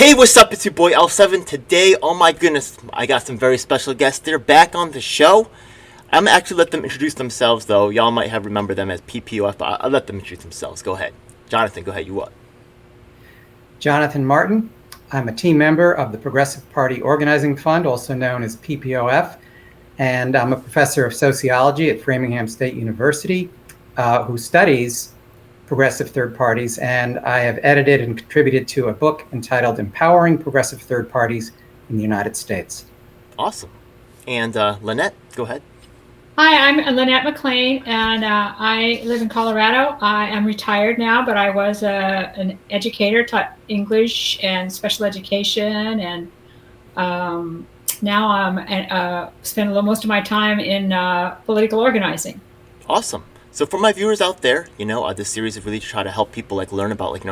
Hey, what's up? It's your boy L7. Today, oh my goodness, I got some very special guests. They're back on the show. I'm gonna actually let them introduce themselves, though. Y'all might have remembered them as PPOF, but I'll let them introduce themselves. Go ahead. Jonathan, go ahead. You what? Jonathan Martin. I'm a team member of the Progressive Party Organizing Fund, also known as PPOF, and I'm a professor of sociology at Framingham State University who studies progressive third parties, and I have edited and contributed to a book entitled Empowering Progressive Third Parties in the United States. Awesome. And Lynette, go ahead. Hi, I'm Lynette McLean, and I live in Colorado. I am retired now, but I was an educator, taught English and special education, and now I'm spend most of my time in political organizing. Awesome. So for my viewers out there, this series is really to try to help people learn about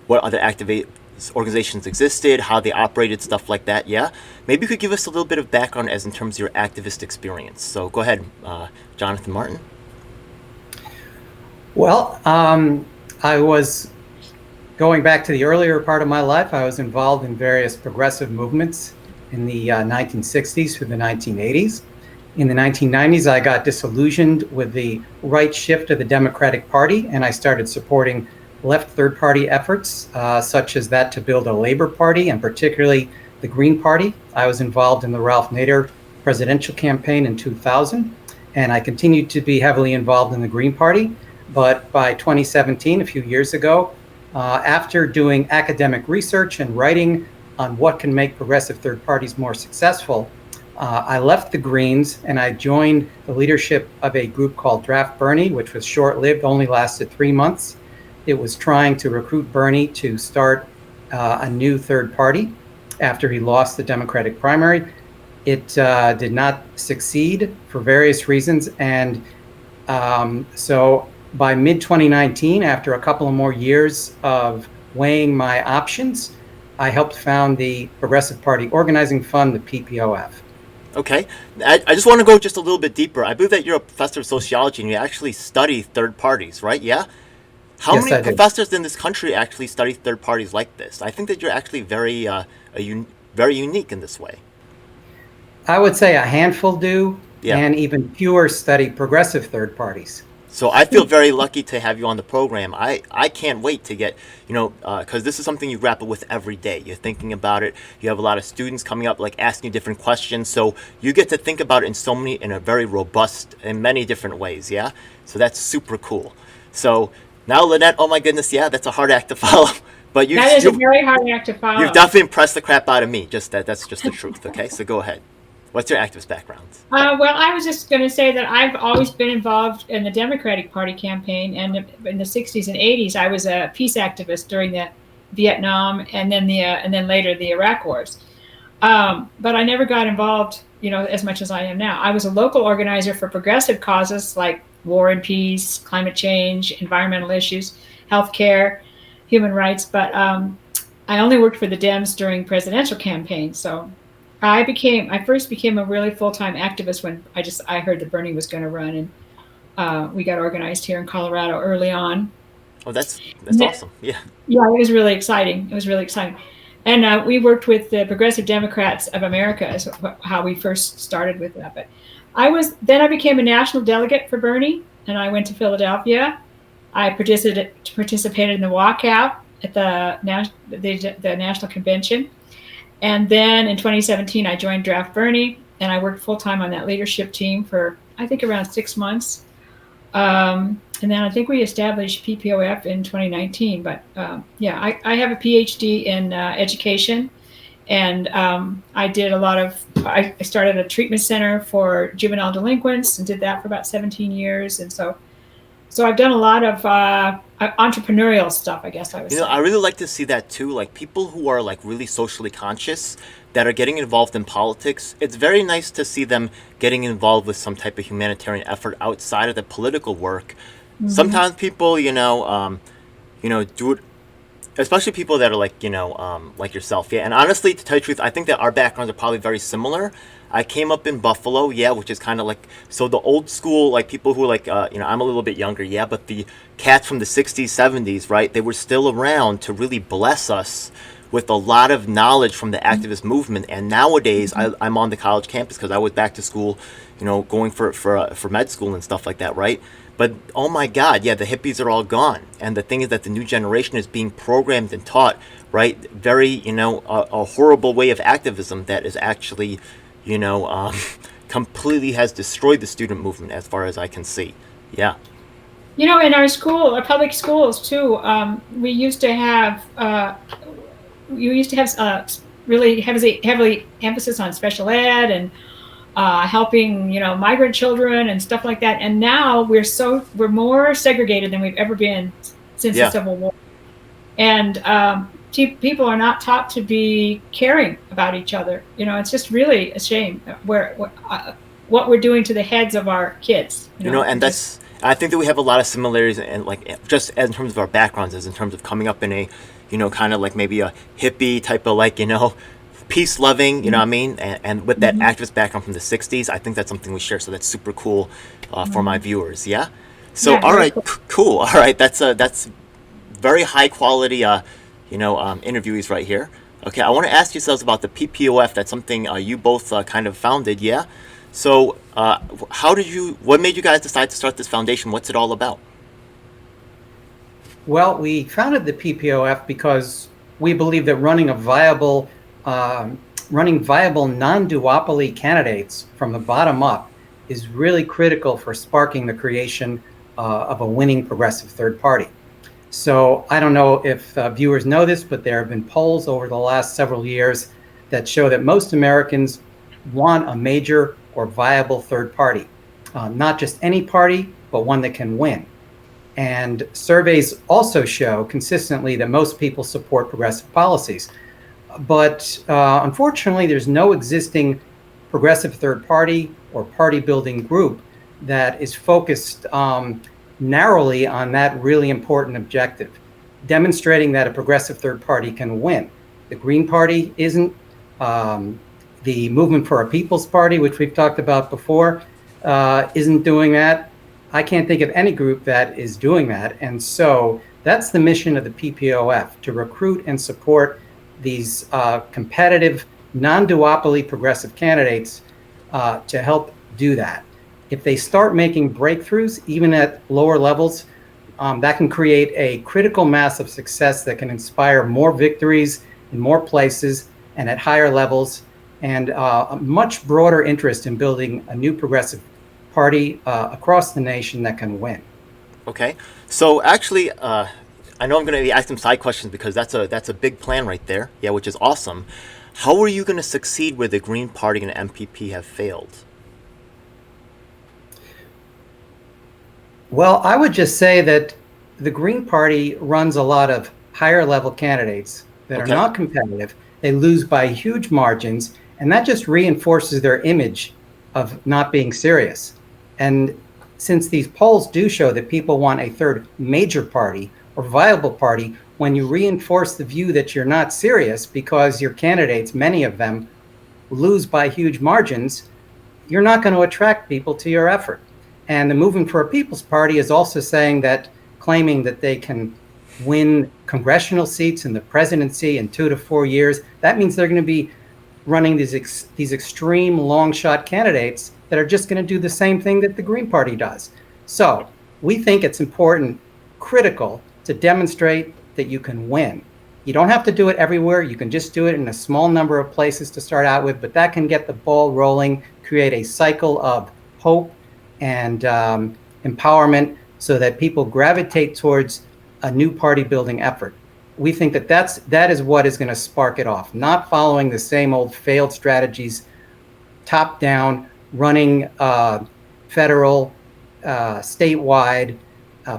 what other organizations existed, how they operated, stuff like that. Yeah, maybe you could give us a little bit of background as in terms of your activist experience. So go ahead, Jonathan Martin. Well, I was going back to the earlier part of my life. I was involved in various progressive movements in the 1960s through the 1980s. In the 1990s, I got disillusioned with the right shift of the Democratic Party, and I started supporting left third-party efforts, such as that to build a Labor Party, and particularly the Green Party. I was involved in the Ralph Nader presidential campaign in 2000, and I continued to be heavily involved in the Green Party. But by 2017, a few years ago, after doing academic research and writing on what can make progressive third parties more successful, I left the Greens and I joined the leadership of a group called Draft Bernie, which was short-lived, only lasted 3 months. It was trying to recruit Bernie to start a new third party after he lost the Democratic primary. It did not succeed for various reasons. And so by mid-2019, after a couple of more years of weighing my options, I helped found the Progressive Party Organizing Fund, the PPOF. Okay. I just want to go just a little bit deeper. I believe that you're a professor of sociology and you actually study third parties, right? Yeah? How Yes, many professors in this country actually study third parties like this? I think that you're actually very unique in this way. I would say a handful do, Yeah. and even fewer study progressive third parties. So I feel very lucky to have you on the program. I can't wait to get, because this is something you grapple with every day. You're thinking about it. You have a lot of students coming up, asking you different questions. So you get to think about it in a very robust, in many different ways, yeah? So that's super cool. So now, Lynette, oh my goodness, yeah, that's a hard act to follow. But That is a very hard act to follow. You've definitely impressed the crap out of me. That's just the truth, okay? So go ahead. What's your activist background? Well, I was just going to say that I've always been involved in the Democratic Party campaign, and in the 60s and 80s, I was a peace activist during the Vietnam and then later the Iraq wars. But I never got involved, as much as I am now. I was a local organizer for progressive causes like war and peace, climate change, environmental issues, healthcare, human rights. But I only worked for the Dems during presidential campaigns, so. I first became a really full-time activist when I heard that Bernie was going to run, and we got organized here in Colorado early on. Oh, that's awesome. Yeah. Yeah, it was really exciting. And we worked with the Progressive Democrats of America is how we first started with that. But I became a national delegate for Bernie, and I went to Philadelphia. I participated in the walkout at the national convention. And then in 2017, I joined Draft Bernie, and I worked full-time on that leadership team for, I think, around 6 months. And then I think we established PPOF in 2019. But I have a PhD in education, and I started a treatment center for juvenile delinquents and did that for about 17 years. And so I've done a lot of entrepreneurial stuff, I guess I would say. I really like to see that too. People who are really socially conscious that are getting involved in politics. It's very nice to see them getting involved with some type of humanitarian effort outside of the political work. Mm-hmm. Sometimes people, do it, especially people that are like yourself. Yeah. And honestly, to tell you the truth, I think that our backgrounds are probably very similar. I came up in Buffalo, yeah, which is kind of so the old school, people who I'm a little bit younger, yeah, but the cats from the 60s, 70s, right, they were still around to really bless us with a lot of knowledge from the activist movement. And nowadays, I'm on the college campus because I was back to school, going for med school and stuff like that, right? But oh my God, yeah, the hippies are all gone. And the thing is that the new generation is being programmed and taught, right? Very, a horrible way of activism that is actually, completely has destroyed the student movement as far as I can see. Yeah. In our school, our public schools too, we used to have really heavily emphasis on special ed and helping migrant children and stuff like that. And now we're more segregated than we've ever been since the Civil War. And people are not taught to be caring about each other. It's just really a shame what we're doing to the heads of our kids. And that's. I think that we have a lot of similarities, and just in terms of our backgrounds, as in terms of coming up in a, kind of like maybe a hippie type of peace loving, you know what I mean, and with that activist background from the '60s, I think that's something we share. So that's super cool for my viewers. Yeah. So all right, cool. All right, that's very high quality, interviews right here. Okay, I want to ask yourselves about the PPOF. That's something you both kind of founded. Yeah. So, what made you guys decide to start this foundation? What's it all about? Well, we founded the PPOF because we believe that running viable non-duopoly candidates from the bottom up is really critical for sparking the creation of a winning progressive third party. So I don't know if viewers know this, but there have been polls over the last several years that show that most Americans want a major or viable third party, not just any party, but one that can win. And surveys also show consistently that most people support progressive policies. But unfortunately, there's no existing progressive third party or party building group that is focused narrowly on that really important objective, demonstrating that a progressive third party can win. The Green Party isn't. The Movement for a People's Party, which we've talked about before, isn't doing that. I can't think of any group that is doing that. And so that's the mission of the PPOF, to recruit and support these competitive, non-duopoly progressive candidates to help do that. If they start making breakthroughs, even at lower levels, that can create a critical mass of success that can inspire more victories in more places and at higher levels, and a much broader interest in building a new progressive party across the nation that can win. Okay, so actually, I know I'm going to be asking side questions because that's a big plan right there. Yeah, which is awesome. How are you going to succeed where the Green Party and the MPP have failed? Well, I would just say that the Green Party runs a lot of higher level candidates that are not competitive. They lose by huge margins, and that just reinforces their image of not being serious. And since these polls do show that people want a third major party or viable party, when you reinforce the view that you're not serious because your candidates, many of them, lose by huge margins, you're not going to attract people to your effort. And the Movement for a People's Party is also claiming that they can win congressional seats in the presidency in 2 to 4 years. That means they're going to be running these extreme long shot candidates that are just going to do the same thing that the Green Party does. So we think it's important, critical, to demonstrate that you can win. You don't have to do it everywhere. You can just do it in a small number of places to start out with, but that can get the ball rolling, create a cycle of hope and empowerment so that people gravitate towards a new party building effort. We think that is what is going to spark it off, not following the same old failed strategies, top down, running federal, statewide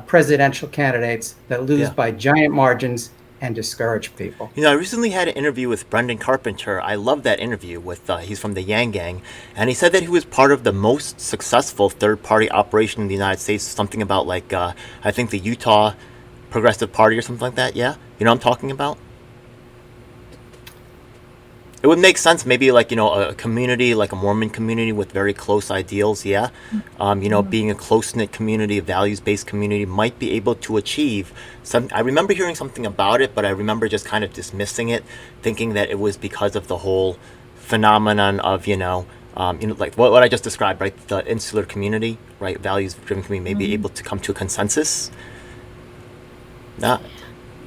presidential candidates that lose by giant margins and discourage people. I recently had an interview with Brendan Carpenter. I love that interview with, he's from the Yang Gang, and he said that he was part of the most successful third-party operation in the United States, something about I think the Utah Progressive Party or something like that, yeah? You know what I'm talking about? It would make sense, maybe like, a community, like a Mormon community with very close ideals, yeah. Being a close-knit community, a values-based community might be able to achieve some. I remember hearing something about it, but I remember just kind of dismissing it, thinking that it was because of the whole phenomenon of, like what I just described, right? The insular community, right? Values-driven community may be able to come to a consensus. Not.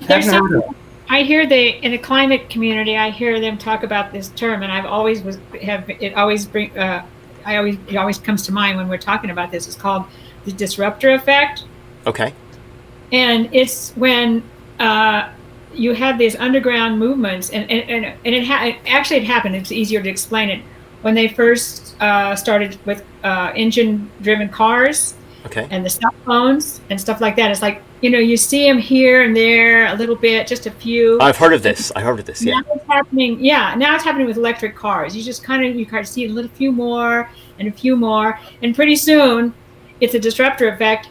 There's some, I hear in the climate community, I hear them talk about this term, and I've always it always comes to mind when we're talking about this. It's called the disruptor effect. Okay. And it's when you have these underground movements, and it happened. It's easier to explain it when they first started with engine-driven cars. Okay. And the cell phones and stuff like that. It's like, you see them here and there a little bit, just a few. I've heard of this. Yeah. Now it's happening. Yeah, now it's happening with electric cars. You kind of see a few more, and pretty soon, it's a disruptor effect.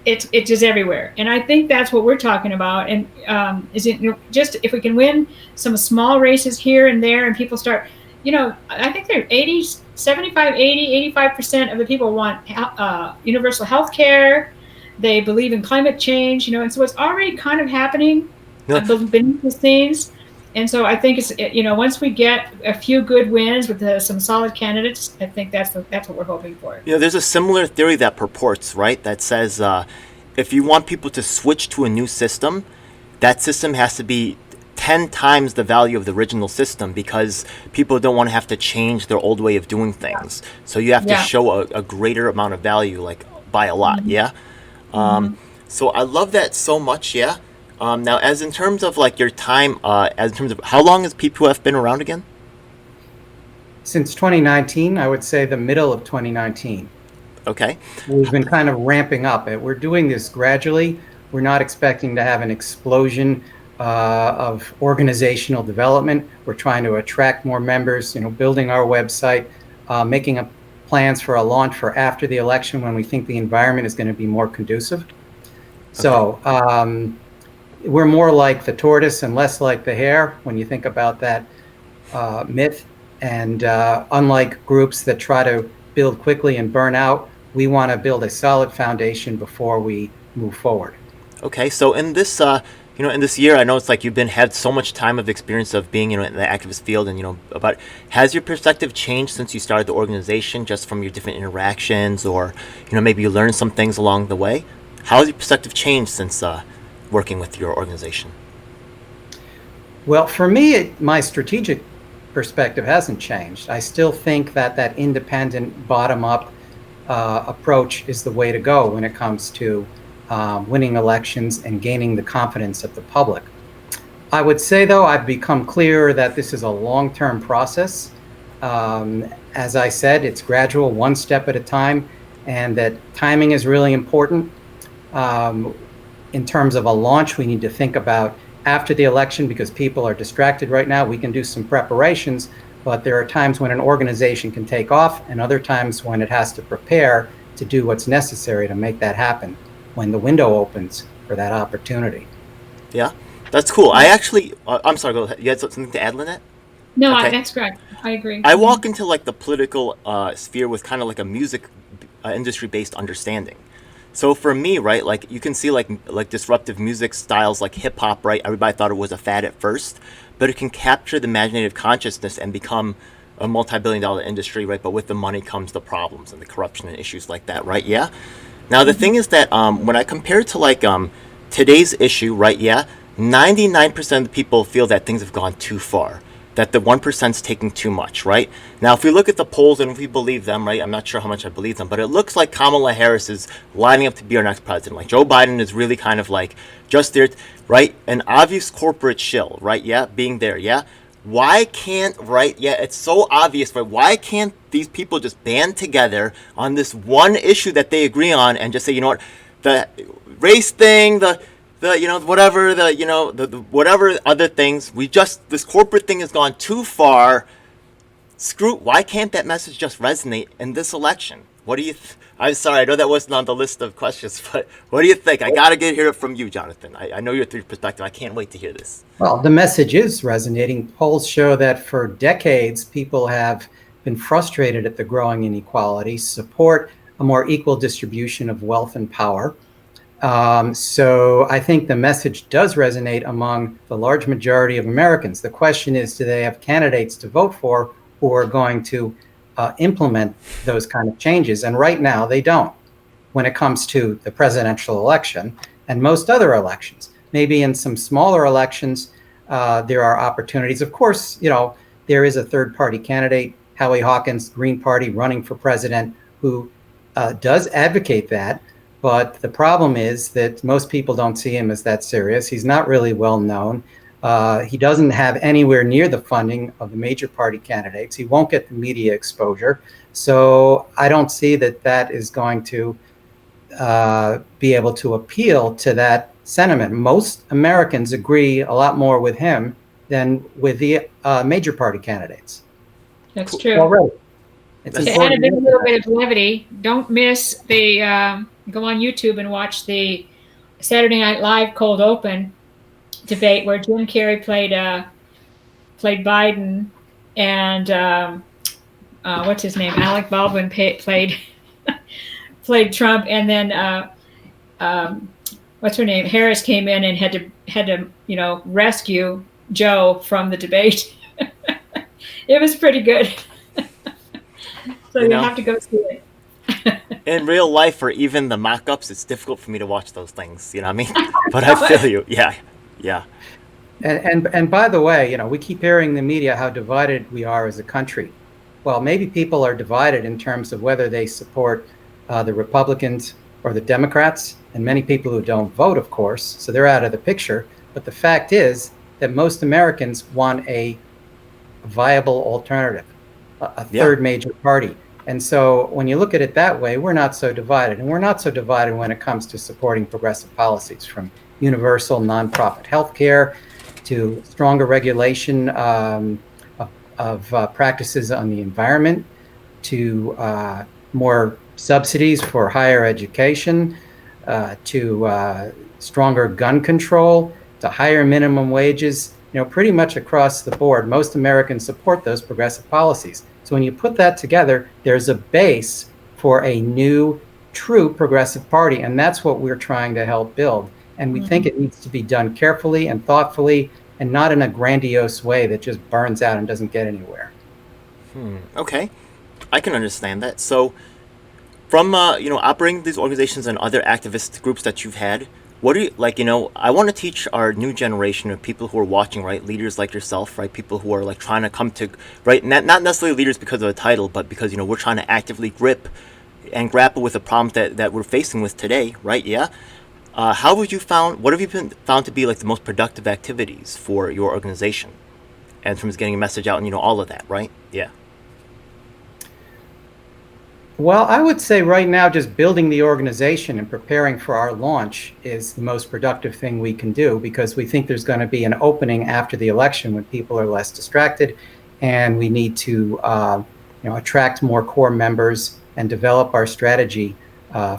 It's just everywhere, and I think that's what we're talking about. And is it just if we can win some small races here and there, and people start. I think they're 85% of the people want universal health care. They believe in climate change, and so it's already kind of happening beneath the scenes. And so I think it's, once we get a few good wins with some solid candidates, I think that's what we're hoping for. There's a similar theory that purports, right, that says if you want people to switch to a new system, that system has to be 10 times the value of the original system, because people don't want to have to change their old way of doing things. So you have to show a greater amount of value, like by a lot. Yeah. So I love that so much. Yeah. Now, as in terms of like your time, as in terms of how long has PPOF been around again? Since 2019, I would say the middle of 2019. Okay. We've been kind of ramping up. We're doing this gradually. We're not expecting to have an explosion of organizational development. We're trying to attract more members, building our website, making plans for a launch for after the election when we think the environment is going to be more conducive. Okay. So we're more like the tortoise and less like the hare when you think about that myth. And unlike groups that try to build quickly and burn out, we want to build a solid foundation before we move forward. Okay, so in this in this year, I know it's like you've had so much time of experience of being, in the activist field, and has your perspective changed since you started the organization, just from your different interactions, or maybe you learned some things along the way? How has your perspective changed since working with your organization? Well, for me, my strategic perspective hasn't changed. I still think that independent, bottom-up approach is the way to go when it comes to winning elections and gaining the confidence of the public. I would say, though, I've become clearer that this is a long-term process. As I said, it's gradual, one step at a time, and that timing is really important. In terms of a launch, we need to think about after the election, because people are distracted right now. We can do some preparations, but there are times when an organization can take off and other times when it has to prepare to do what's necessary to make that happen when the window opens for that opportunity. Yeah, that's cool. I actually, I'm sorry, go ahead. You had something to add, Lynette? No, okay. That's correct. I agree. I walk into like the political sphere with kind of like a music industry-based understanding. So for me, right, like you can see like disruptive music styles like hip hop, right? Everybody thought it was a fad at first, but it can capture the imaginative consciousness and become a multi-billion-dollar industry, right? But with the money comes the problems and the corruption and issues like that, right? Yeah. Now the thing is that when I compare it to like today's issue, right? Yeah, 99% of the people feel that things have gone too far, that the 1%'s taking too much, right? Now, if we look at the polls and if we believe them, right, I'm not sure how much I believe them, but it looks like Kamala Harris is lining up to be our next president. Like Joe Biden is really kind of like just there, right? An obvious corporate shill, right? Yeah, being there, yeah? Why can't, right? Yeah, it's so obvious, right? Why can't these people just band together on this one issue that they agree on and just say, you know what, the race thing, the whatever, the whatever other things, this corporate thing has gone too far. Why can't that message just resonate in this election? What do you? I'm sorry, I know that wasn't on the list of questions, but what do you think? I gotta hear it from you, Jonathan. I know your perspective. I can't wait to hear this. Well, the message is resonating. Polls show that for decades, people have been frustrated at the growing inequality, support a more equal distribution of wealth and power. So I think the message does resonate among the large majority of Americans. The question is, do they have candidates to vote for who are going to implement those kind of changes? And right now, they don't when it comes to the presidential election and most other elections. Maybe in some smaller elections, there are opportunities. Of course, there is a third-party candidate, Howie Hawkins, Green Party, running for president, who does advocate that. But the problem is that most people don't see him as that serious. He's not really well known. He doesn't have anywhere near the funding of the major party candidates. He won't get the media exposure. So I don't see that is going to be able to appeal to that sentiment. Most Americans agree a lot more with him than with the major party candidates. That's true. Already. To add a little bit of levity, don't miss the go on YouTube and watch the Saturday Night Live cold open debate where Jim Carrey played Biden, and what's his name, Alec Baldwin played Trump, and then what's her name, Harris came in and had to rescue Joe from the debate. It was pretty good. So you have to go see it. In real life, or even the mock-ups, it's difficult for me to watch those things. You know what I mean? But I feel you. Yeah. And by the way, we keep hearing in the media how divided we are as a country. Well, maybe people are divided in terms of whether they support the Republicans or the Democrats, and many people who don't vote, of course, so they're out of the picture. But the fact is that most Americans want a viable alternative, a third major party. And so when you look at it that way, we're not so divided. And we're not so divided when it comes to supporting progressive policies, from universal nonprofit healthcare to stronger regulation of practices on the environment, to more subsidies for higher education, to stronger gun control, to higher minimum wages. Pretty much across the board, most Americans support those progressive policies. So when you put that together, there's a base for a new, true progressive party, and that's what we're trying to help build. And we think it needs to be done carefully and thoughtfully, and not in a grandiose way that just burns out and doesn't get anywhere. Okay, I can understand that. So, from operating these organizations and other activist groups that you've had, what do you I want to teach our new generation of people who are watching, right? Leaders like yourself, right? People who are trying to come to, right? Not necessarily leaders because of a title, but because we're trying to actively grip and grapple with the problems that we're facing with today, right? Yeah. What have you been found to be the most productive activities for your organization, and from getting a message out and all of that, right? Yeah. Well, I would say right now, just building the organization and preparing for our launch is the most productive thing we can do, because we think there's going to be an opening after the election when people are less distracted, and we need to attract more core members and develop our strategy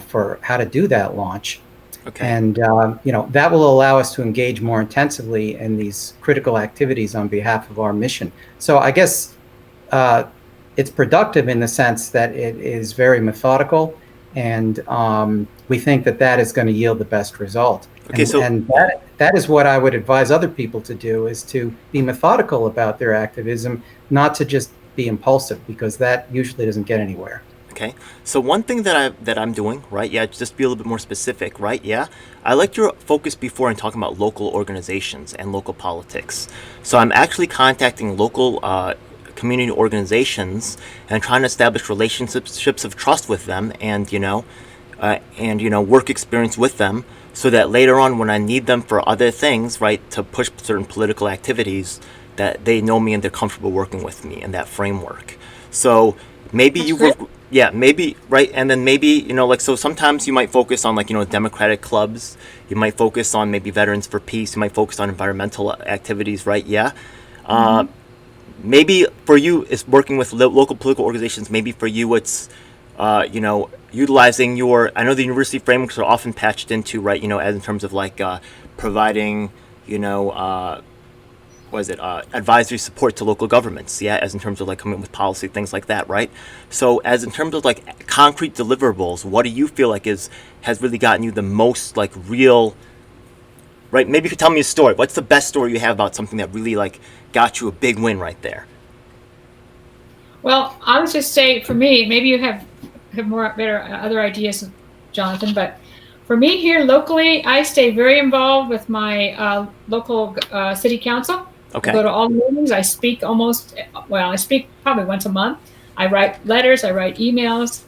for how to do that launch. Okay. And that will allow us to engage more intensively in these critical activities on behalf of our mission. So I guess it's productive in the sense that it is very methodical, and we think that is going to yield the best result. Okay, and that is what I would advise other people to do, is to be methodical about their activism, not to just be impulsive, because that usually doesn't get anywhere. Okay, so one thing that I'm doing, right? Yeah, just be a little bit more specific, right? Yeah, I liked your focus before in talking about local organizations and local politics. So I'm actually contacting local community organizations and trying to establish relationships of trust with them, and work experience with them, so that later on when I need them for other things, right, to push certain political activities, that they know me and they're comfortable working with me in that framework. So maybe you work, maybe, right, and then maybe so sometimes you might focus on democratic clubs, you might focus on maybe Veterans for Peace, you might focus on environmental activities, right? Yeah. Maybe for you, it's working with local political organizations. Maybe for you, it's utilizing your, I know the university frameworks are often patched into, right, as in terms of like providing, advisory support to local governments, yeah, as in terms of like coming up with policy, things like that, right? So as in terms of like concrete deliverables, what do you feel like has really gotten you the most like real, right? Maybe you could tell me a story. What's the best story you have about something that really like got you a big win right there? Well, I would just say for me, maybe you have more better other ideas, Jonathan, but for me here locally, I stay very involved with my local city council. Okay. I go to all the meetings. I speak I speak probably once a month. I write letters. I write emails.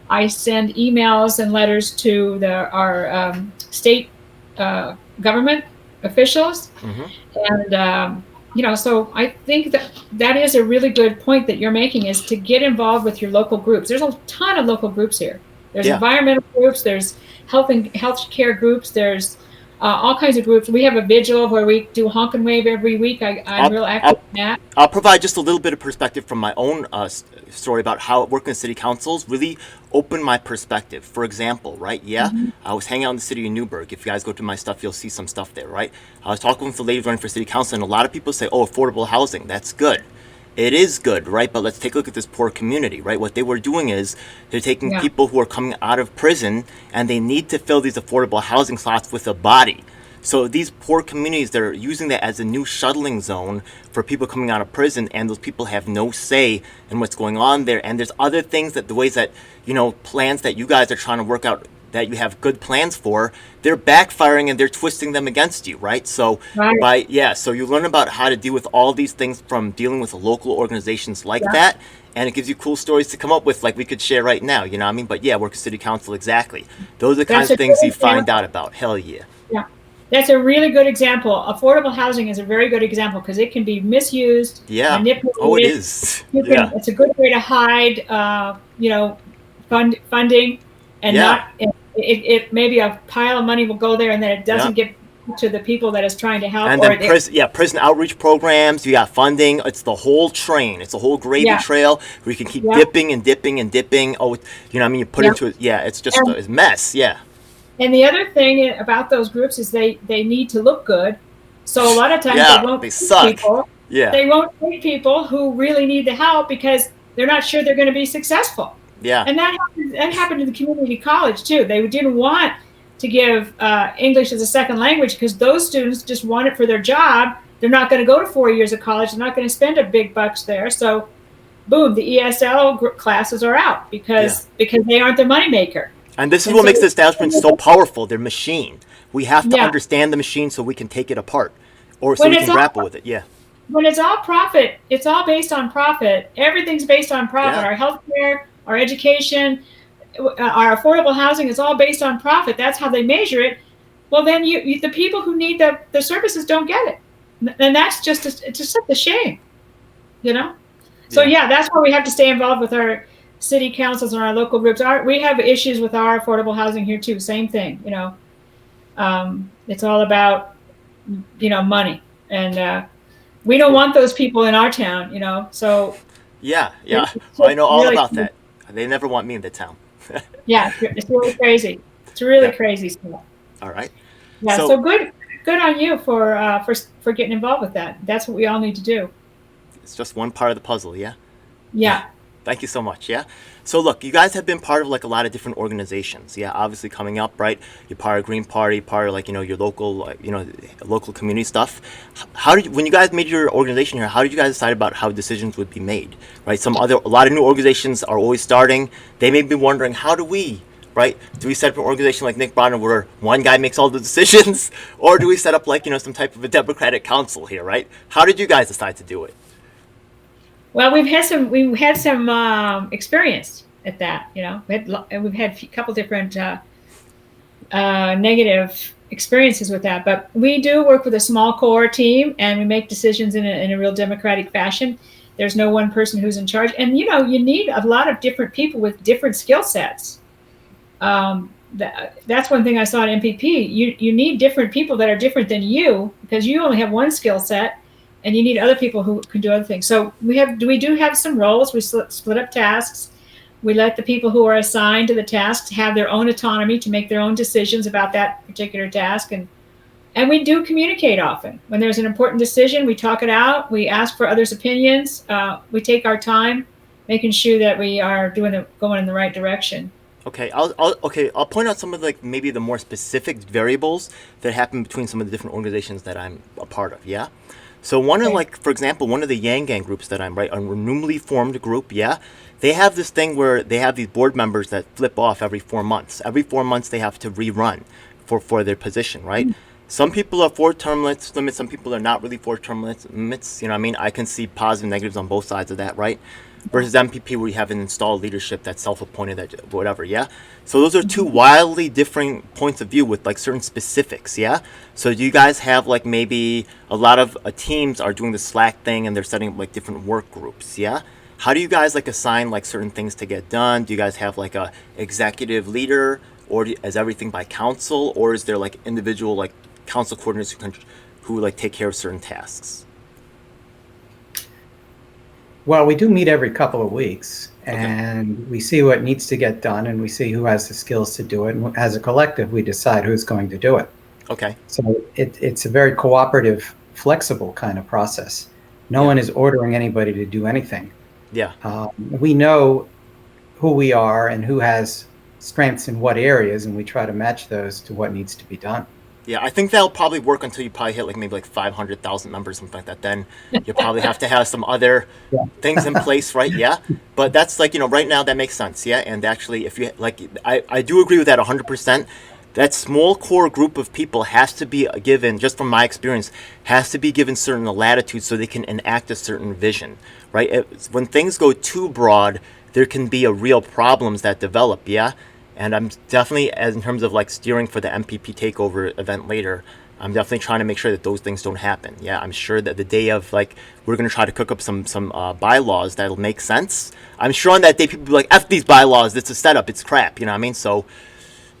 I send emails and letters to our state government officials. And so I think that is a really good point that you're making, is to get involved with your local groups. There's a ton of local groups here. There's environmental groups, there's health care groups, there's all kinds of groups. We have a vigil where we do honk and wave every week. I'm real active in that. I'll provide just a little bit of perspective from my own story about how working in city councils really opened my perspective. For example, right? Yeah, I was hanging out in the city of Newburgh. If you guys go to my stuff, you'll see some stuff there, right? I was talking with the lady running for city council, and a lot of people say, "Oh, affordable housing, that's good." It is good, right? But let's take a look at this poor community, right? What they were doing is they're taking people who are coming out of prison, and they need to fill these affordable housing slots with a body. So these poor communities, they're using that as a new shuttling zone for people coming out of prison, and those people have no say in what's going on there. And there's other things, that the ways that, plans that you guys are trying to work out, that you have good plans for, they're backfiring and they're twisting them against you, right? So so you learn about how to deal with all these things from dealing with local organizations like that, and it gives you cool stories to come up with, like we could share right now, you know what I mean? But yeah, work at city council, exactly. Those are the kinds of things you find out about. Hell yeah. Yeah. That's a really good example. Affordable housing is a very good example because it can be misused, manipulated. Oh, it is. It's a good way to hide, funding, and not. It maybe a pile of money will go there, and then it doesn't get to the people that is trying to help. And then prison outreach programs. You got funding. It's the whole train. It's a whole gravy trail where you can keep dipping and dipping and dipping. Oh, you know what I mean? You put into it. Yeah, it's just a mess. Yeah. And the other thing about those groups is they need to look good. So a lot of times they won't take people. Yeah. They won't take people who really need the help because they're not sure they're going to be successful. Yeah. And that happened in the community college too. They didn't want to give English as a second language because those students just want it for their job. They're not going to go to 4 years of college. They're not going to spend a big bucks there. So, boom, the ESL classes are out because they aren't the moneymaker. And this is what makes the establishment so powerful. Their machine. We have to understand the machine so we can take it apart, or so we can grapple with it. Yeah. When it's all profit, it's all based on profit. Everything's based on profit. Our healthcare, our education, our affordable housing is all based on profit. That's how they measure it. Well, then the people who need the services don't get it, and that's just such a shame, So that's why we have to stay involved with our city councils and our local groups. We have issues with our affordable housing here too. Same thing, It's all about money, and we don't want those people in our town, So I know all about that. They never want me in the town. It's really crazy. It's really crazy stuff. All right. Yeah. So good on you for getting involved with that. That's what we all need to do. It's just one part of the puzzle. Yeah. Yeah. Thank you so much. Yeah. So look, you guys have been part of like a lot of different organizations. Yeah. Obviously coming up, right? You're part of Green Party, part of your local, local community stuff. When you guys made your organization here, how did you guys decide about how decisions would be made? Right. A lot of new organizations are always starting. They may be wondering, how do we, right? Do we set up an organization like Nick Bronner where one guy makes all the decisions, or do we set up like some type of a democratic council here, right? How did you guys decide to do it? Well, we've had some experience at that. We've had a couple different negative experiences with that. But we do work with a small core team, and we make decisions in a real democratic fashion. There's no one person who's in charge, and you need a lot of different people with different skill sets. That's one thing I saw at MPP. You need different people that are different than you because you only have one skill set. And you need other people who can do other things. So we do have some roles. We split up tasks. We let the people who are assigned to the tasks have their own autonomy to make their own decisions about that particular task. And we do communicate often. When there's an important decision, we talk it out. We ask for others' opinions. We take our time, making sure that we are going in the right direction. Okay, I'll point out some of like maybe the more specific variables that happen between some of the different organizations that I'm a part of. Yeah. So one of like, for example, one of the Yang Gang groups that I'm a newly formed group. Yeah. They have this thing where they have these board members that flip off every 4 months. Every 4 months they have to rerun for their position, right? Some people are for term limits. Some people are not really for term limits. You know what I mean? I can see positive and negatives on both sides of that, right? Versus MPP where you have an installed leadership that's self-appointed, that whatever, yeah? So those are two wildly different points of view with like certain specifics, yeah? So do you guys have like maybe a lot of teams are doing the Slack thing and they're setting up like different work groups, yeah? How do you guys like assign like certain things to get done? Do you guys have like a executive leader, or is everything by council, or is there like individual like council coordinators who like take care of certain tasks? Well, we do meet every couple of weeks, and we see what needs to get done, and we see who has the skills to do it. And as a collective, we decide who's going to do it. Okay. So it's a very cooperative, flexible kind of process. No one is ordering anybody to do anything. Yeah. We know who we are and who has strengths in what areas, and we try to match those to what needs to be done. Yeah, I think that'll probably work until you probably hit like maybe like 500,000 members, something like that. Then you probably have to have some other things in place, right? Yeah. But that's like, right now that makes sense. Yeah. And actually, if you like, I do agree with that 100%. That small core group of people has to be given, just from my experience, has to be given certain latitude so they can enact a certain vision, right? When things go too broad, there can be a real problems that develop. Yeah. And I'm definitely, as in terms of like steering for the MPP takeover event later, I'm definitely trying to make sure that those things don't happen. Yeah, I'm sure that the day of like, we're going to try to cook up some bylaws that'll make sense. I'm sure on that day people will be like, F these bylaws, it's a setup, it's crap, you know what I mean? So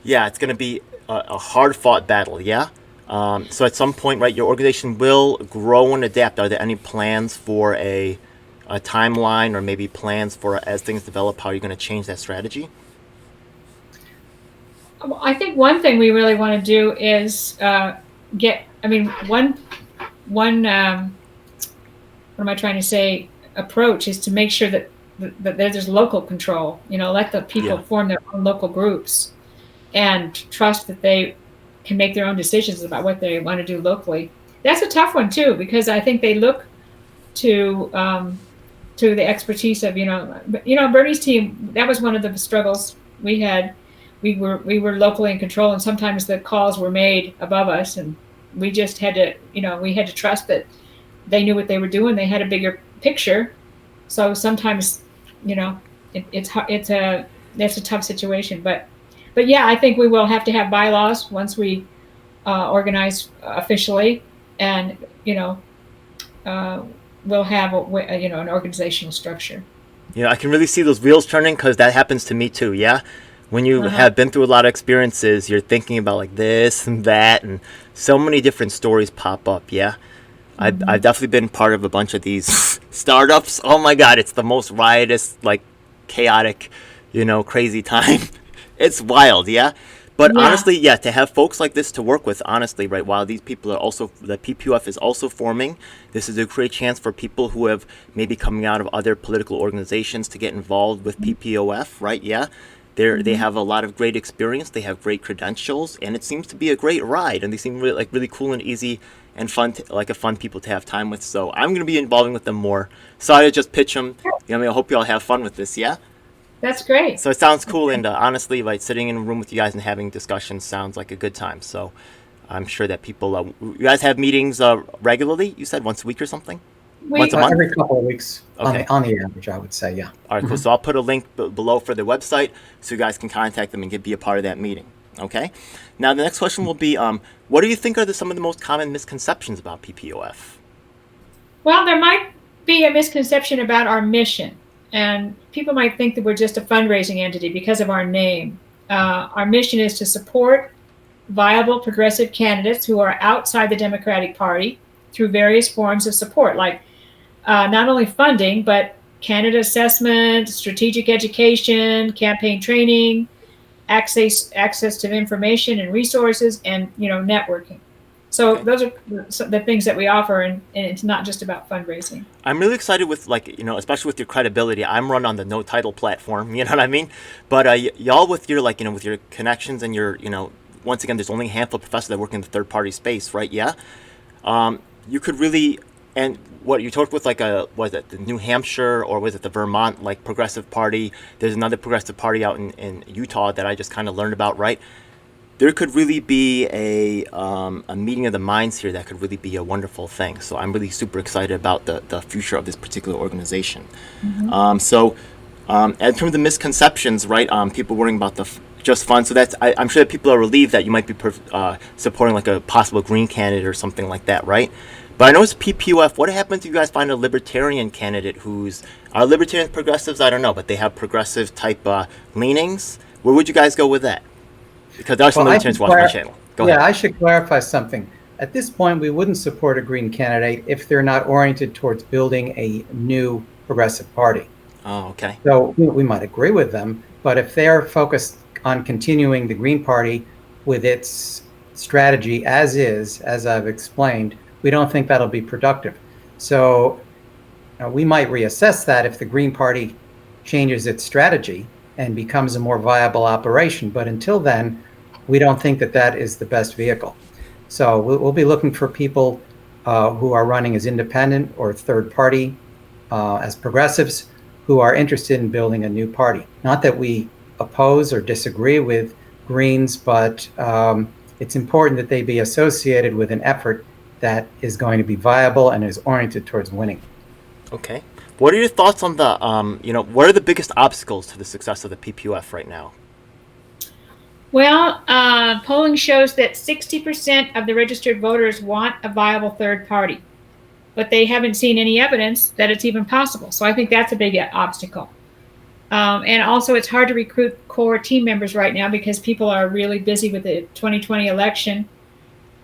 yeah, it's going to be a hard fought battle, yeah? So at some point, right, your organization will grow and adapt. Are there any plans for a timeline, or maybe plans for, as things develop, how you're going to change that strategy? I think one thing we really want to do is approach is to make sure that there's local control. Let the people form their own local groups and trust that they can make their own decisions about what they want to do locally. That's a tough one too, because I think they look to the expertise of Bernie's team. That was one of the struggles we had. We were locally in control, and sometimes the calls were made above us, and we just had to trust that they knew what they were doing. They had a bigger picture. So sometimes, that's a tough situation. But yeah, I think we will have to have bylaws once we organize officially, and we'll have an organizational structure. Yeah, I can really see those wheels turning, because that happens to me too. Yeah. When you have been through a lot of experiences, you're thinking about like this and that, and so many different stories pop up. Yeah. I've definitely been part of a bunch of these startups. Oh my God, it's the most riotous, like chaotic, crazy time. It's wild. Yeah. But honestly, to have folks like this to work with, honestly, right, while these people are also, the PPOF is also forming, this is a great chance for people who have maybe coming out of other political organizations to get involved with PPOF, right? Yeah. They have a lot of great experience. They have great credentials, and it seems to be a great ride. And they seem really cool and easy and fun, fun people to have time with. So I'm going to be involving with them more. Sorry to just pitch them. I hope you all have fun with this. Yeah. That's great. So it sounds cool, and honestly, like sitting in a room with you guys and having discussions sounds like a good time. So I'm sure that people, you guys have meetings regularly. You said once a week or something. Once a month? Every couple of weeks, okay. on the average, I would say, yeah. All right, cool. So I'll put a link below for their website so you guys can contact them and be a part of that meeting. Okay? Now, the next question will be, what do you think are some of the most common misconceptions about PPOF? Well, there might be a misconception about our mission. And people might think that we're just a fundraising entity because of our name. Our mission is to support viable progressive candidates who are outside the Democratic Party through various forms of support, like not only funding, but candidate assessment, strategic education, campaign training, access to information and resources, and networking. So Okay. those are the things that we offer, and it's not just about fundraising. I'm really excited with, like, especially with your credibility. I'm run on the no title platform, you know what I mean? But y'all with your, like, with your connections and your, once again, there's only a handful of professors that work in the third party space, right? Yeah. You could really, and what you talked with, like, was it the New Hampshire, or was it the Vermont, like, progressive party? There's another progressive party out in Utah that I just kind of learned about, right? There could really be a meeting of the minds here that could really be a wonderful thing. So I'm really super excited about the future of this particular organization. In terms of misconceptions, right? People worrying about the just fund. So I'm sure that people are relieved that you might be supporting, like, a possible green candidate or something like that, right? But I know it's PPUF. What happens if you guys find a libertarian candidate are libertarians progressives? I don't know, but they have progressive type leanings. Where would you guys go with that? Because there are some libertarians watching my channel. Go ahead. Yeah, I should clarify something. At this point, we wouldn't support a green candidate if they're not oriented towards building a new progressive party. Oh, okay. So we might agree with them, but if they're focused on continuing the Green Party with its strategy as is, as I've explained, we don't think that'll be productive. So we might reassess that if the Green Party changes its strategy and becomes a more viable operation. But until then, we don't think that is the best vehicle. So we'll be looking for people who are running as independent or third party, as progressives, who are interested in building a new party. Not that we oppose or disagree with Greens, but it's important that they be associated with an effort that is going to be viable and is oriented towards winning. Okay. What are your thoughts on the, what are the biggest obstacles to the success of the PPUF right now? Well, polling shows that 60% of the registered voters want a viable third party, but they haven't seen any evidence that it's even possible. So I think that's a big obstacle. And also, it's hard to recruit core team members right now because people are really busy with the 2020 election.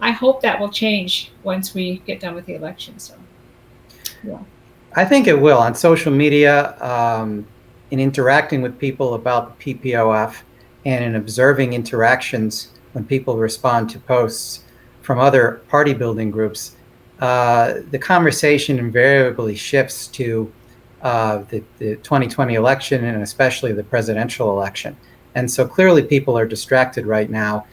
I hope that will change once we get done with the election. So, yeah. I think it will. On social media, in interacting with people about the PPOF, and in observing interactions when people respond to posts from other party building groups, the conversation invariably shifts to the 2020 election, and especially the presidential election. And so clearly people are distracted right now.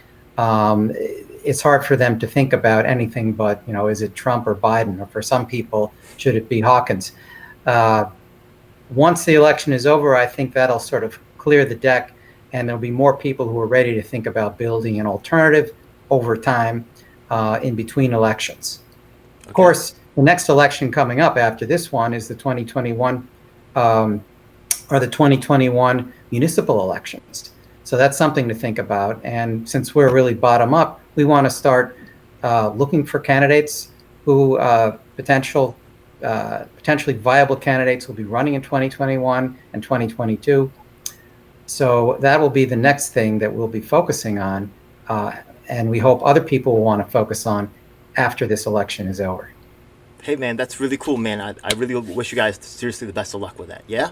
It's hard for them to think about anything but, is it Trump or Biden? Or for some people, should it be Hawkins? Once the election is over, I think that'll sort of clear the deck, and there'll be more people who are ready to think about building an alternative over time in between elections. Okay. Of course, the next election coming up after this one is the 2021 or the 2021 municipal elections. So that's something to think about. And since we're really bottom up, we want to start looking for candidates who potentially viable candidates will be running in 2021 and 2022. So that will be the next thing that we'll be focusing on. And we hope other people will want to focus on after this election is over. Hey, man, that's really cool, man. I really wish you guys seriously the best of luck with that, yeah?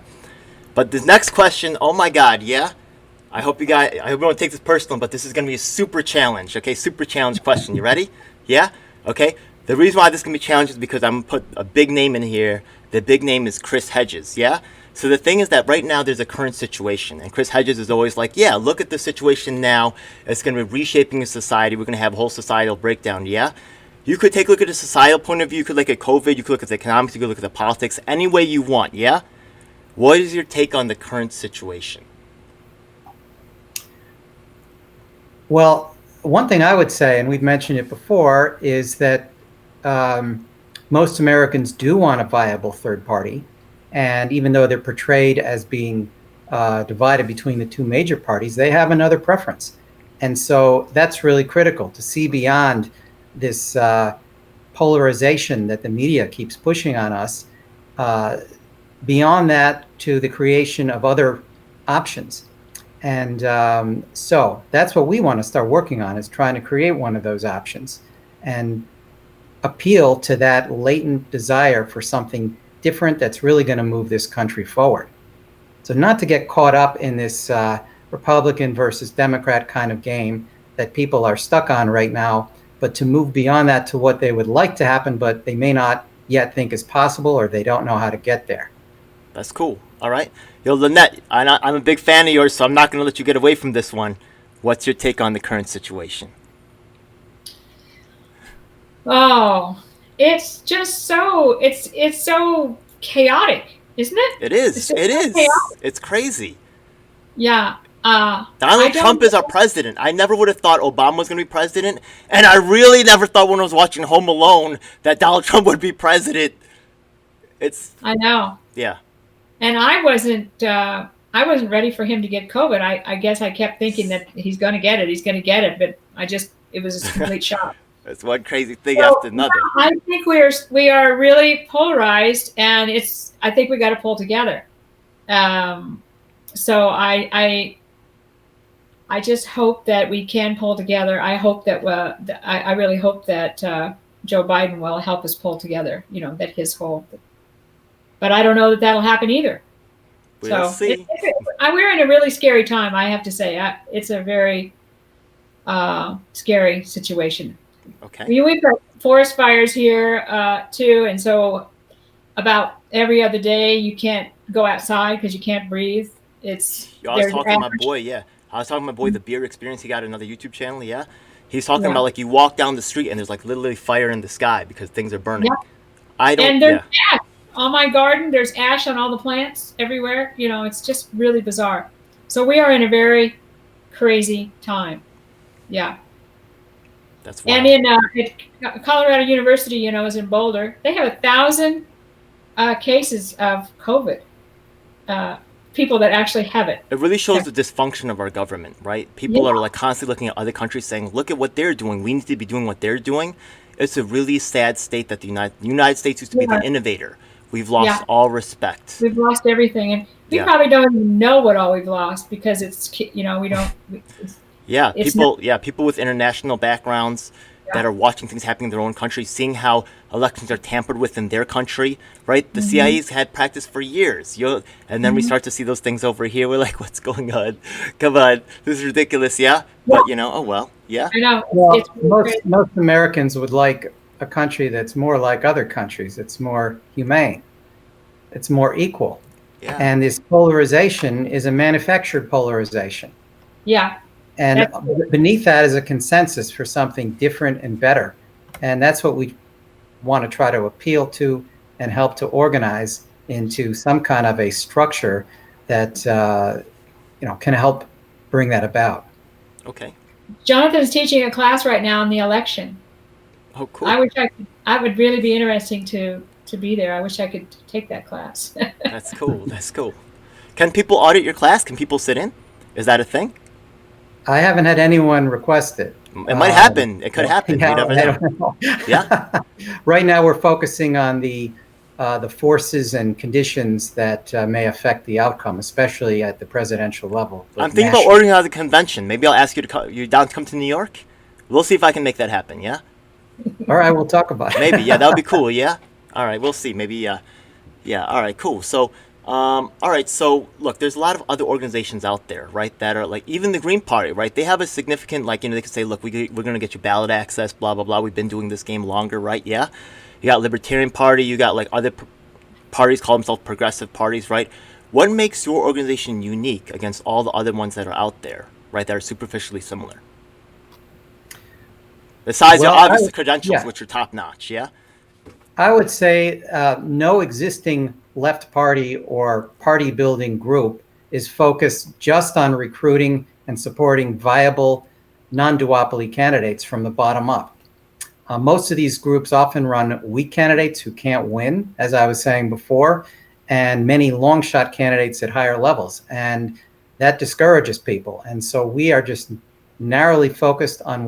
But this next question, oh my God, yeah? I hope you don't take this personal, but this is going to be a super challenge, okay? Super challenge question. You ready? Yeah? Okay. The reason why this is going to be challenged is because I'm going to put a big name in here. The big name is Chris Hedges, yeah? So the thing is that right now there's a current situation, and Chris Hedges is always like, yeah, look at the situation now. It's going to be reshaping the society. We're going to have a whole societal breakdown, yeah? You could take a look at a societal point of view. You could look at COVID. You could look at the economics. You could look at the politics. Any way you want, yeah? What is your take on the current situation? Well, one thing I would say, and we've mentioned it before, is that most Americans do want a viable third party. And even though they're portrayed as being divided between the two major parties, they have another preference. And so that's really critical to see beyond this polarization that the media keeps pushing on us, beyond that to the creation of other options. And so that's what we want to start working on, is trying to create one of those options and appeal to that latent desire for something different that's really going to move this country forward. So not to get caught up in this Republican versus Democrat kind of game that people are stuck on right now, but to move beyond that to what they would like to happen, but they may not yet think is possible, or they don't know how to get there. That's cool. All right. Yo, Lynette, I'm a big fan of yours, so I'm not going to let you get away from this one. What's your take on the current situation? Oh, it's just so it's so chaotic, isn't it? It is. It's It so is. chaotic. It's crazy. Yeah. Donald Trump is our president. I never would have thought Obama was going to be president, and I really never thought when I was watching Home Alone that Donald Trump would be president. I know. Yeah. And I wasn't ready for him to get COVID. I guess I kept thinking that he's going to get it, but it was a complete shock. It's one crazy thing after another. I think we are really polarized, and I think we got to pull together. So I just hope that we can pull together. I hope that I really hope that Joe Biden will help us pull together. That his whole. But I don't know that that'll happen either. We'll see. We're in a really scary time, I have to say. It's a very scary situation. Okay. We've got forest fires here too, and so about every other day you can't go outside because you can't breathe. I was talking to my boy, the beer experience. He got another YouTube channel, yeah. He's talking about like you walk down the street and there's like literally fire in the sky because things are burning. Yeah. And there's ash on my garden. There's ash on all the plants everywhere. It's just really bizarre. So we are in a very crazy time. Yeah. That's wild. And in Colorado University, is in Boulder. They have 1,000 cases of COVID. People that actually have it. It really shows the dysfunction of our government, right? People are like constantly looking at other countries saying, look at what they're doing. We need to be doing what they're doing. It's a really sad state that the United States used to be the innovator. We've lost all respect. We've lost everything. And we probably don't even know what all we've lost because we don't. People with international backgrounds that are watching things happening in their own country, seeing how elections are tampered with in their country, right? The CIA's had practice for years, and then we start to see those things over here. We're like, what's going on? Come on, this is ridiculous, But, oh well, I know. Well, most Americans would like a country that's more like other countries. It's more humane. It's more equal. Yeah. And this polarization is a manufactured polarization. Yeah. And beneath that is a consensus for something different and better. And that's what we want to try to appeal to and help to organize into some kind of a structure that can help bring that about. Okay. Jonathan's teaching a class right now on the election. Oh, cool. I would really be interesting to be there. I wish I could take that class. That's cool. Can people audit your class? Can people sit in? Is that a thing? I haven't had anyone request it. It might happen. It could happen. You never know. Yeah. Right now, we're focusing on the forces and conditions that may affect the outcome, especially at the presidential level. I'm thinking about organizing a convention. Maybe I'll ask you to come. You down to come to New York? We'll see if I can make that happen. Yeah. All right, we'll talk about it. Maybe. Yeah, that would be cool. Yeah. All right, we'll see. Maybe. Yeah. All right. Cool. So. All right, so look, there's a lot of other organizations out there, right, that are like, even the Green Party, right, they have a significant, they can say, look, we're going to get you ballot access, blah, blah, blah, we've been doing this game longer, right, yeah? You got Libertarian Party, you got, other parties call themselves progressive parties, right? What makes your organization unique against all the other ones that are out there, right, that are superficially similar? Besides your obvious credentials, which are top-notch, yeah? I would say no existing left party or party building group is focused just on recruiting and supporting viable non-duopoly candidates from the bottom up. Most of these groups often run weak candidates who can't win, as I was saying before, and many long shot candidates at higher levels. And that discourages people. And so we are just narrowly focused on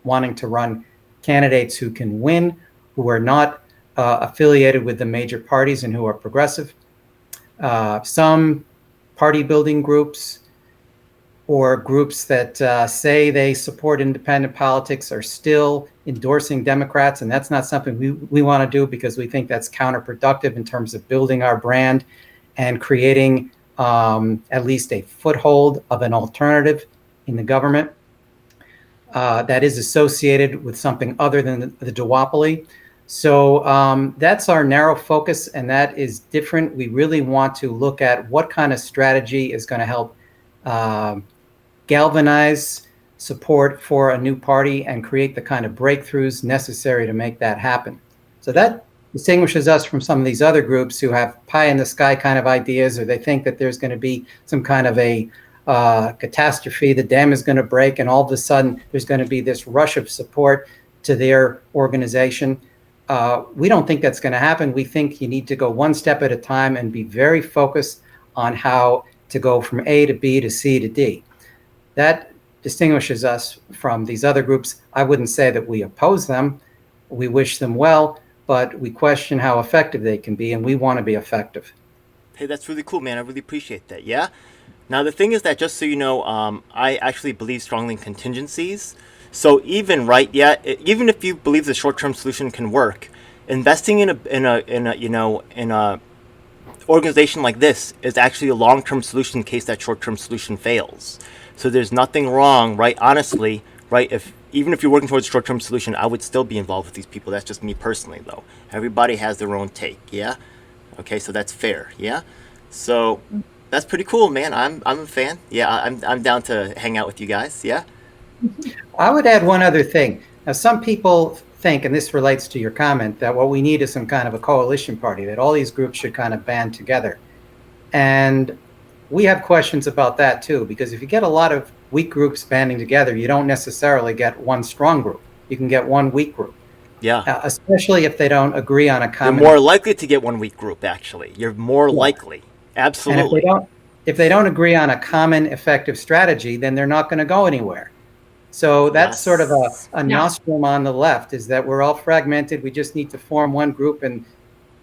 wanting to run candidates who can win, who are not affiliated with the major parties and who are progressive. Some party building groups or groups that say they support independent politics are still endorsing Democrats. And that's not something we want to do, because we think that's counterproductive in terms of building our brand and creating at least a foothold of an alternative in the government that is associated with something other than the duopoly. So that's our narrow focus, and that is different. We really want to look at what kind of strategy is going to help galvanize support for a new party and create the kind of breakthroughs necessary to make that happen. So that distinguishes us from some of these other groups who have pie in the sky kind of ideas, or they think that there's going to be some kind of a catastrophe, the dam is going to break, and all of a sudden there's going to be this rush of support to their organization. We don't think that's going to happen. We think you need to go one step at a time and be very focused on how to go from A to B to C to D. That distinguishes us from these other groups. I wouldn't say that we oppose them. We wish them well, but we question how effective they can be, and we want to be effective. Hey, that's really cool, man. I really appreciate that. Yeah? Now, the thing is that, just so you know, I actually believe strongly in contingencies. So even, right, yeah, even if you believe the short-term solution can work, investing in a organization like this is actually a long-term solution in case that short-term solution fails. So there's nothing wrong, right? Honestly, right? Even if you're working towards a short-term solution, I would still be involved with these people. That's just me personally, though. Everybody has their own take, yeah. Okay, so that's fair, yeah. So that's pretty cool, man. I'm a fan. Yeah, I'm down to hang out with you guys. Yeah. I would add one other thing. Now, some people think, and this relates to your comment, that what we need is some kind of a coalition party, that all these groups should kind of band together. And we have questions about that too, because if you get a lot of weak groups banding together, you don't necessarily get one strong group. You can get one weak group. Yeah. Especially if they don't agree on a common. You're more likely to get one weak group, actually. You're more likely. Absolutely. And if they don't agree on a common effective strategy, then they're not going to go anywhere. So that's sort of a nostrum on the left, is that we're all fragmented. We just need to form one group, and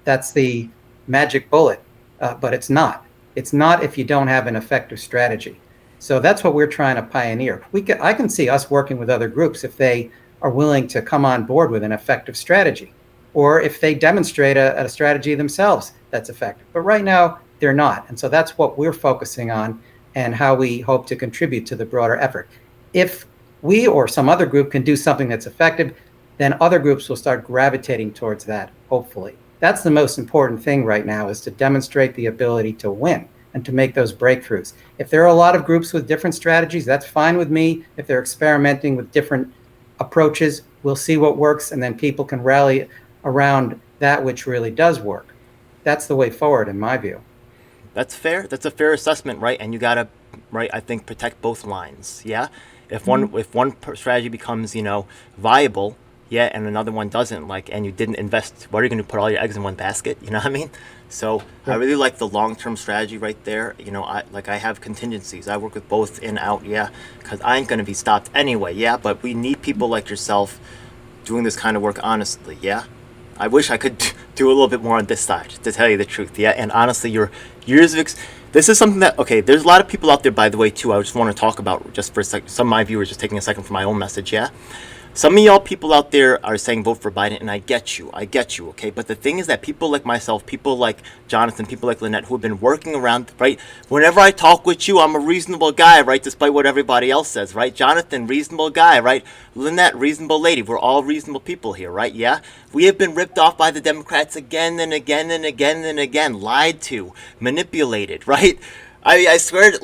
that's the magic bullet. But it's not. It's not if you don't have an effective strategy. So that's what we're trying to pioneer. I can see us working with other groups if they are willing to come on board with an effective strategy, or if they demonstrate a strategy themselves that's effective. But right now, they're not. And so that's what we're focusing on and how we hope to contribute to the broader effort. If we or some other group can do something that's effective, then other groups will start gravitating towards that, hopefully. That's the most important thing right now, is to demonstrate the ability to win and to make those breakthroughs. If there are a lot of groups with different strategies, that's fine with me. If they're experimenting with different approaches, we'll see what works, and then people can rally around that which really does work. That's the way forward, in my view. That's fair. That's a fair assessment, right? And you gotta, right, I think, protect both lines. Yeah. If one strategy becomes, viable, yeah, and another one doesn't, and you didn't invest, what are you going to put all your eggs in one basket? You know what I mean? So I really like the long-term strategy right there. I have contingencies. I work with both in, out, yeah, because I ain't going to be stopped anyway, yeah. But we need people like yourself doing this kind of work honestly, yeah. I wish I could do a little bit more on this side, to tell you the truth, yeah. And honestly, your years of this is something that, okay, there's a lot of people out there, by the way, too, I just want to talk about just for a second. Some of my viewers, just taking a second for my own message, yeah. Some of y'all people out there are saying vote for Biden, and I get you, okay? But the thing is that people like myself, people like Jonathan, people like Lynette, who have been working around, right? Whenever I talk with you, I'm a reasonable guy, right? Despite what everybody else says, right? Jonathan, reasonable guy, right? Lynette, reasonable lady. We're all reasonable people here, right? Yeah? We have been ripped off by the Democrats again and again and again and again, lied to, manipulated, right? I swear,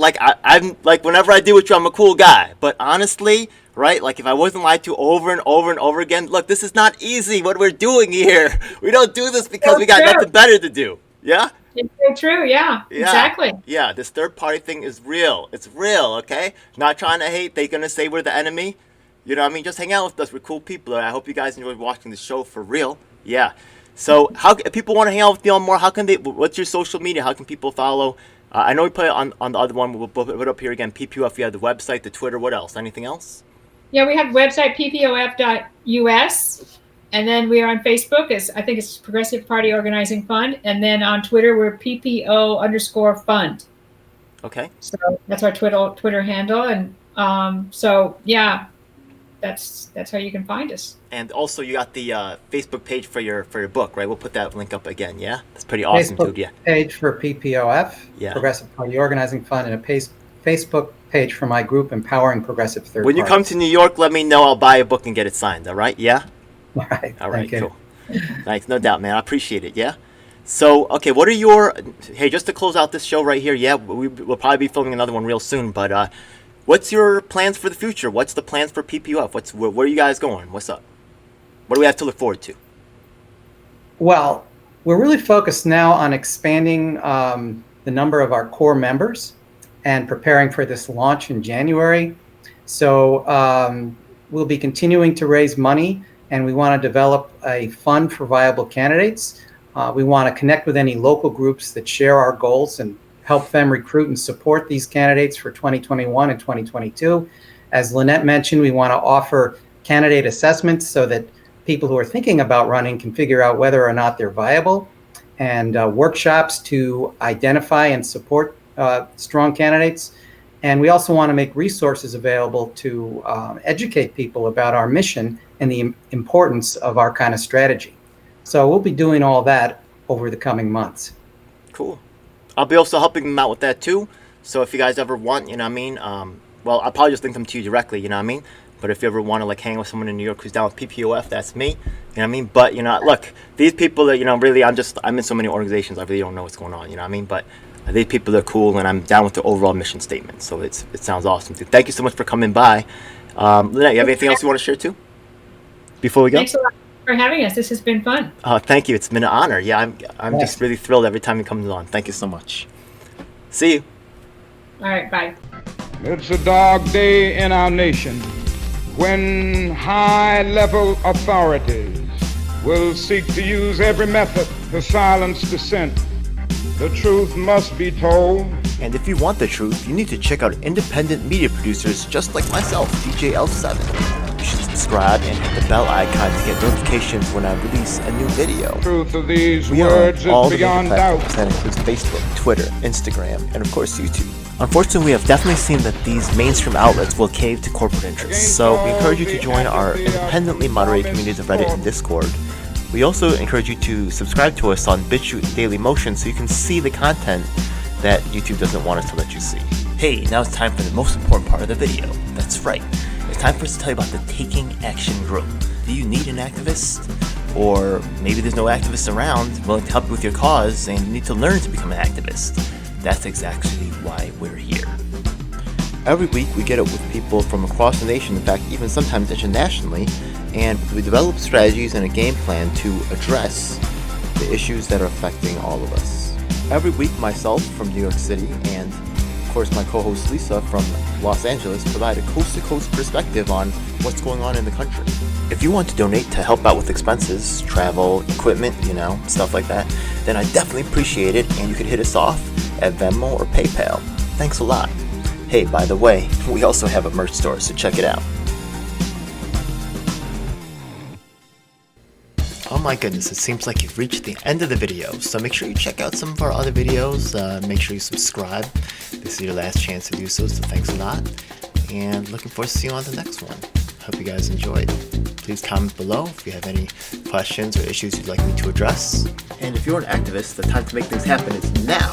I'm whenever I deal with you, I'm a cool guy. But honestly, right? If I wasn't lied to over and over and over again, look, this is not easy what we're doing here. We don't do this because we got nothing better to do. Yeah? It's so true, yeah. Exactly. Yeah, this third party thing is real. It's real, okay? Not trying to hate. They're going to say we're the enemy. You know what I mean? Just hang out with us. We're cool people. I hope you guys enjoyed watching the show for real. Yeah. So if people want to hang out with y'all more, how can they, what's your social media? How can people follow? I know we put it on the other one. We'll put it up here again. PPOF, you have the website, the Twitter. What else? Anything else? Yeah, we have the website, ppof.us. And then we are on Facebook, I think it's Progressive Party Organizing Fund. And then on Twitter, we're PPO_fund. Okay. So that's our Twitter handle, and so yeah, that's how you can find us. And also, you got the Facebook page for your book, right? We'll put that link up again. Yeah, that's pretty awesome, Facebook dude. Yeah. page for PPOF, Yeah. Progressive Party Organizing Fund, and a Facebook page for my group, Empowering Progressive Third When you come Parties. to New York, let me know. I'll buy a book and get it signed. All right? Yeah. All right. All right. Thank you. Cool. Nice. No doubt, man. I appreciate it. Yeah. So, okay, what are your? Hey, just to close out this show right here. Yeah, we'll probably be filming another one real soon. But what's your plans for the future? What's the plans for PPUF? Where are you guys going? What's up? What do we have to look forward to? Well, we're really focused now on expanding the number of our core members and preparing for this launch in January. So we'll be continuing to raise money, and we want to develop a fund for viable candidates. We want to connect with any local groups that share our goals and help them recruit and support these candidates for 2021 and 2022. As Lynette mentioned, we want to offer candidate assessments so that people who are thinking about running can figure out whether or not they're viable, and workshops to identify and support strong candidates. And we also want to make resources available to educate people about our mission and the importance of our kind of strategy. So we'll be doing all that over the coming months. Cool. I'll be also helping them out with that too. So if you guys ever want, you know what I mean? Well, I'll probably just link them to you directly, you know what I mean? But if you ever want to like hang with someone in New York who's down with PPOF, that's me. You know what I mean? But you know, look, these people that really, I'm in so many organizations, I really don't know what's going on. You know what I mean? But these people are cool, and I'm down with the overall mission statement. So it sounds awesome, dude. Thank you so much for coming by. Lynette, you have anything else you want to share too? Before we go? Thanks a lot for having us. This has been fun. Thank you. It's been an honor. Yeah, I'm Yes. just really thrilled every time he comes on. Thank you so much. See you. All right, bye. It's a dark day in our nation when high-level authorities will seek to use every method to silence dissent. The truth must be told. And if you want the truth, you need to check out independent media producers just like myself, DJ L7. You should subscribe and hit the bell icon to get notifications when I release a new video. Truth of these We are words on all is the major beyond platforms. doubt. That includes Facebook, Twitter, Instagram, and of course YouTube. Unfortunately, we have definitely seen that these mainstream outlets will cave to corporate interests, so we encourage you to join our independently moderated communities of Reddit and Discord. We also encourage you to subscribe to us on BitChute and Daily Motion so you can see the content that YouTube doesn't want us to let you see. Hey, now it's time for the most important part of the video. That's right. It's time for us to tell you about the Taking Action Group. Do you need an activist? Or maybe there's no activists around willing to help you with your cause and you need to learn to become an activist. That's exactly why we're here. Every week we get up with people from across the nation, in fact even sometimes internationally, and we develop strategies and a game plan to address the issues that are affecting all of us. Every week myself from New York City and of course my co-host Lisa from Los Angeles provide a coast-to-coast perspective on what's going on in the country. If you want to donate to help out with expenses, travel, equipment, stuff like that, then I definitely appreciate it, and you can hit us off at Venmo or PayPal. Thanks a lot. Hey, by the way, we also have a merch store, so check it out. Oh my goodness, it seems like you've reached the end of the video, so make sure you check out some of our other videos, make sure you subscribe. This is your last chance to do so thanks a lot, and looking forward to seeing you on the next one. Hope you guys enjoyed. Please comment below if you have any questions or issues you'd like me to address. And if you're an activist, the time to make things happen is now.